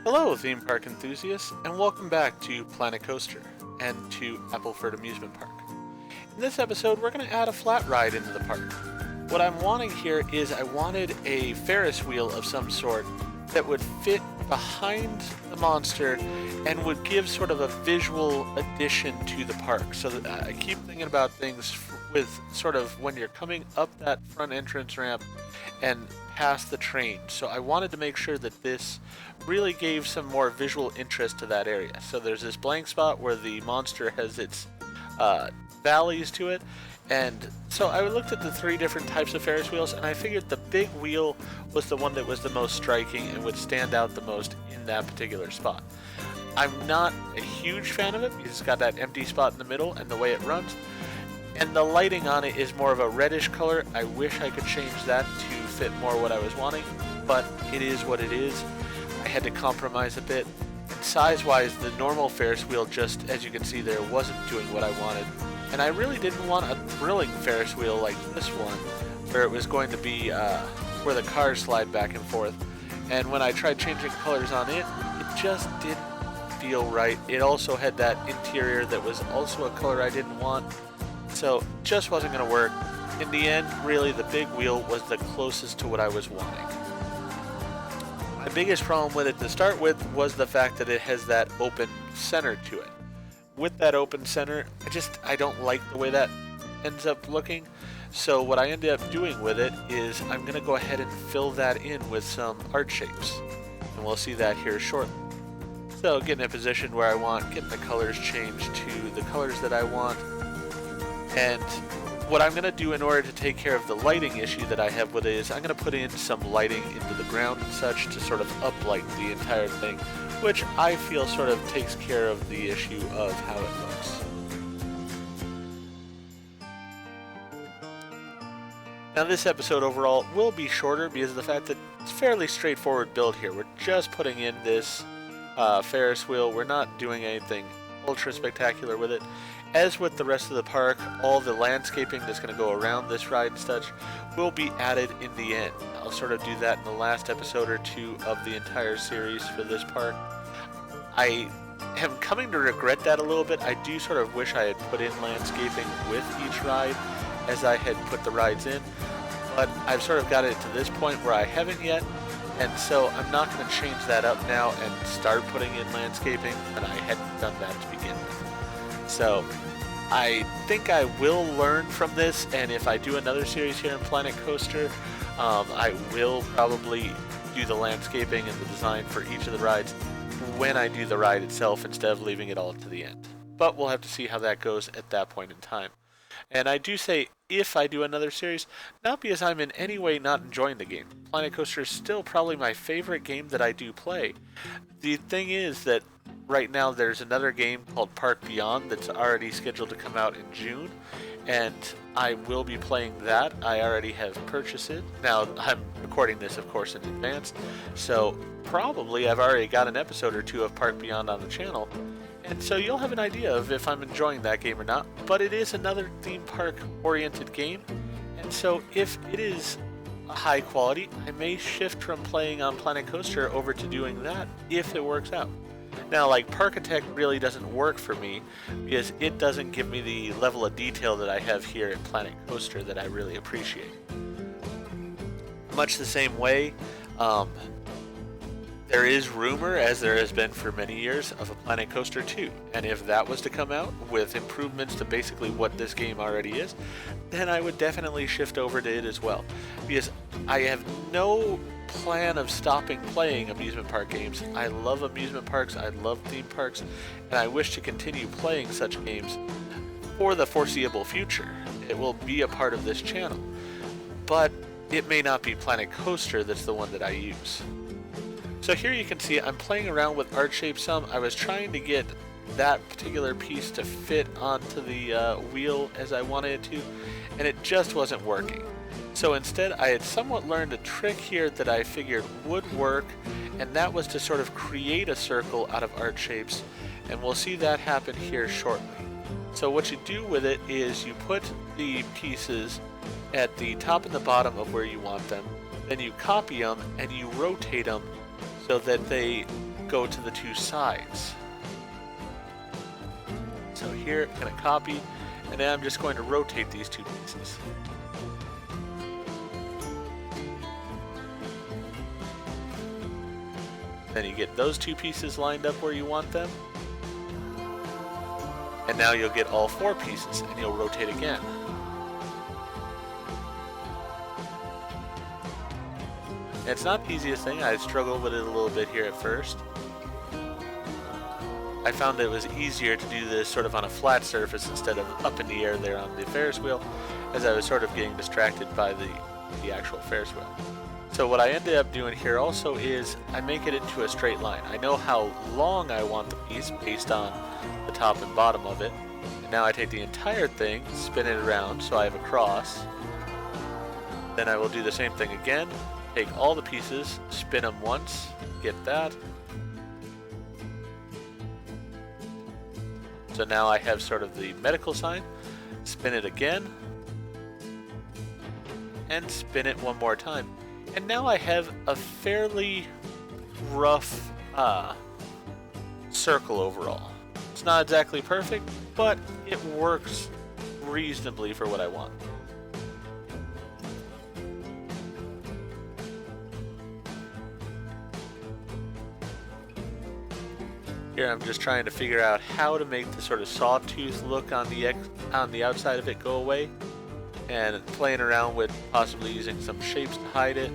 Hello, theme park enthusiasts, and welcome back to Planet Coaster and to Appleford Amusement Park. In this episode, we're going to add a flat ride into the park. What I'm wanting here is I wanted a Ferris wheel of some sort that would fit behind the monster and would give sort of a visual addition to the park. So that I keep thinking about things with sort of when you're coming up that front entrance ramp and past the train. So I wanted to make sure that this really gave some more visual interest to that area. So there's this blank spot where the monster has its valleys to it. And so I looked at the three different types of Ferris wheels, and I figured the big wheel was the one that was the most striking and would stand out the most in that particular spot. I'm not a huge fan of it because it's got that empty spot in the middle and the way it runs. And the lighting on it is more of a reddish color. I wish I could change that to fit more what I was wanting, but it is what it is. I had to compromise a bit. Size-wise, the normal Ferris wheel, just as you can see there, wasn't doing what I wanted. And I really didn't want a thrilling Ferris wheel like this one, where it was going to be where the cars slide back and forth. And when I tried changing colors on it, it just didn't feel right. It also had that interior that was also a color I didn't want. So it just wasn't going to work. In the end, really, the big wheel was the closest to what I was wanting. My biggest problem with it to start with was the fact that it has that open center to it. With that open center, I don't like the way that ends up looking. So what I ended up doing with it is I'm going to go ahead and fill that in with some art shapes. And we'll see that here shortly. So getting in a position where I want, getting the colors changed to the colors that I want. And what I'm going to do in order to take care of the lighting issue that I have with it is I'm going to put in some lighting into the ground and such to sort of uplight the entire thing, which I feel sort of takes care of the issue of how it looks. Now this episode overall will be shorter because of the fact that it's a fairly straightforward build here. We're just putting in this Ferris wheel. We're not doing anything ultra spectacular with it. As with the rest of the park, all the landscaping that's going to go around this ride and such will be added in the end. I'll sort of do that in the last episode or two of the entire series for this park. I am coming to regret that a little bit. I do sort of wish I had put in landscaping with each ride as I had put the rides in, but I've sort of got it to this point where I haven't yet, and so I'm not going to change that up now and start putting in landscaping, and I hadn't done that to begin with. So I think I will learn from this, and if I do another series here in Planet Coaster, I will probably do the landscaping and the design for each of the rides when I do the ride itself instead of leaving it all to the end. But we'll have to see how that goes at that point in time. And I do say if I do another series, not because I'm in any way not enjoying the game. Planet Coaster is still probably my favorite game that I do play. The thing is that right now there's another game called Park Beyond that's already scheduled to come out in June, and I will be playing that. I already have purchased it. Now, I'm recording this, of course, in advance, so probably I've already got an episode or two of Park Beyond on the channel, and so you'll have an idea of if I'm enjoying that game or not. But it is another theme park-oriented game, and so if it is high quality, I may shift from playing on Planet Coaster over to doing that if it works out. Now, like, Parkitect really doesn't work for me because it doesn't give me the level of detail that I have here at Planet Coaster that I really appreciate. Much the same way, there is rumor, as there has been for many years, of a Planet Coaster 2. And if that was to come out with improvements to basically what this game already is, then I would definitely shift over to it as well. Because I have no plan of stopping playing amusement park games. I love amusement parks, I love theme parks, and I wish to continue playing such games for the foreseeable future. It will be a part of this channel. But it may not be Planet Coaster that's the one that I use. So here you can see I'm playing around with art shapes some. I was trying to get that particular piece to fit onto the wheel as I wanted it to, and it just wasn't working. So instead, I had somewhat learned a trick here that I figured would work, and that was to sort of create a circle out of art shapes, and we'll see that happen here shortly. So what you do with it is you put the pieces at the top and the bottom of where you want them, then you copy them and you rotate them so that they go to the two sides. So here, I'm going to copy, and then I'm just going to rotate these two pieces. Then you get those two pieces lined up where you want them. And now you'll get all four pieces, and you'll rotate again. It's not the easiest thing. I struggled with it a little bit here at first. I found that it was easier to do this sort of on a flat surface instead of up in the air there on the Ferris wheel, as I was sort of getting distracted by the actual Ferris wheel. So what I ended up doing here also is I make it into a straight line. I know how long I want the piece based on the top and bottom of it. And now I take the entire thing, spin it around so I have a cross. Then I will do the same thing again. Take all the pieces, spin them once, get that. So now I have sort of the medical sign, spin it again, and spin it one more time. And now I have a fairly rough circle overall. It's not exactly perfect, but it works reasonably for what I want. Here I'm just trying to figure out how to make the sort of sawtooth look on the outside of it go away, and playing around with possibly using some shapes to hide it,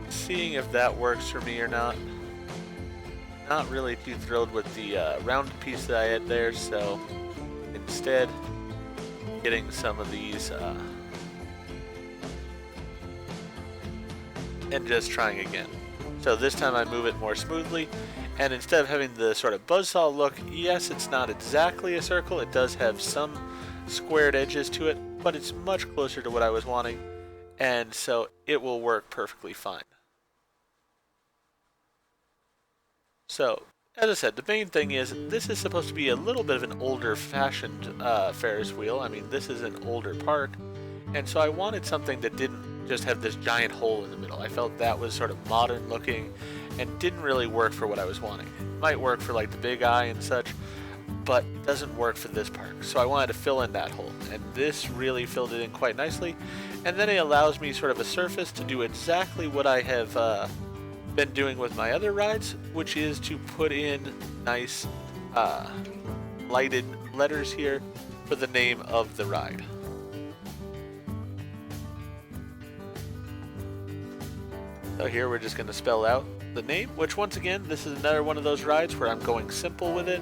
seeing if that works for me or not. Not really too thrilled with the rounded piece that I had there, so instead getting some of these and just trying again. So this time I move it more smoothly, and instead of having the sort of buzzsaw look, yes, it's not exactly a circle, it does have some squared edges to it, but it's much closer to what I was wanting, and so it will work perfectly fine. So, as I said, the main thing is this is supposed to be a little bit of an older fashioned Ferris wheel. I mean, this is an older park, and so I wanted something that didn't just have this giant hole in the middle. I felt that was sort of modern looking and didn't really work for what I was wanting. It might work for like the Big Eye and such, but it doesn't work for this park. So I wanted to fill in that hole, and this really filled it in quite nicely. And then it allows me sort of a surface to do exactly what I have been doing with my other rides, which is to put in nice lighted letters here for the name of the ride. So here we're just going to spell out the name, which once again, this is another one of those rides where I'm going simple with it.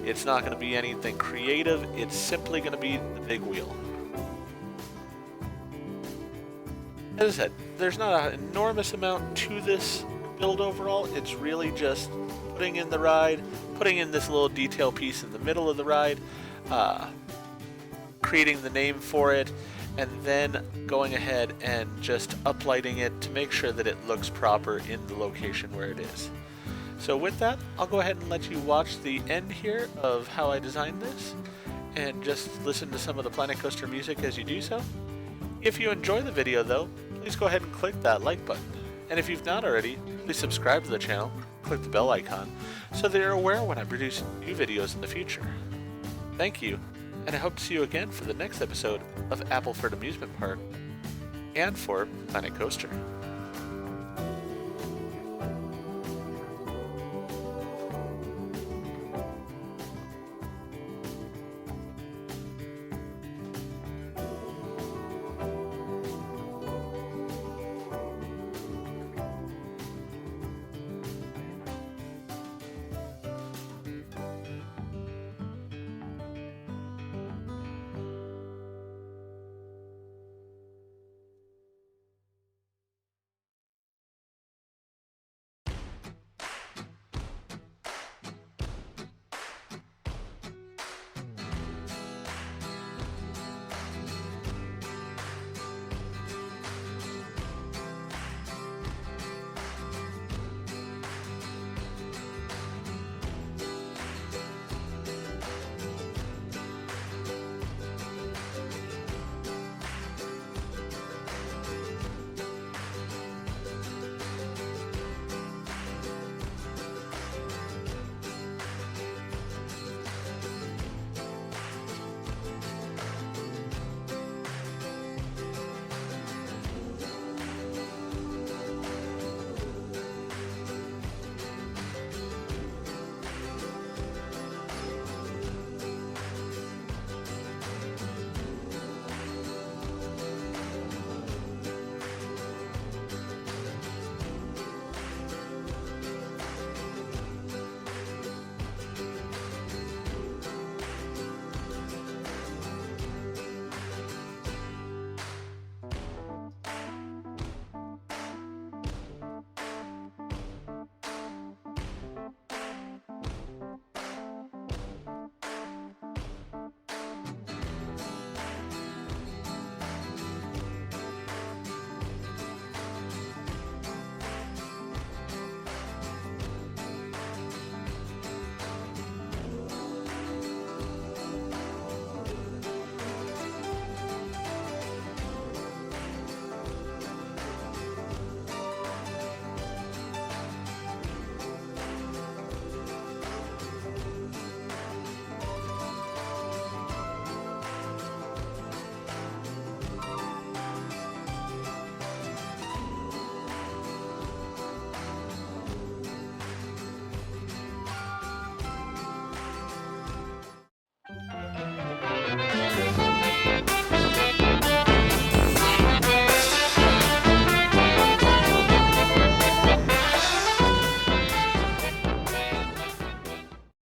It's not going to be anything creative, it's simply going to be the big wheel. As I said, there's not an enormous amount to this build overall. It's really just putting in the ride, putting in this little detail piece in the middle of the ride, creating the name for it, and then going ahead and just uplighting it to make sure that it looks proper in the location where it is. So with that, I'll go ahead and let you watch the end here of how I designed this, and just listen to some of the Planet Coaster music as you do so. If you enjoy the video though, please go ahead and click that like button. And if you've not already, please subscribe to the channel, click the bell icon, so that you're aware when I produce new videos in the future. Thank you, and I hope to see you again for the next episode of Appleford Amusement Park and for Planet Coaster.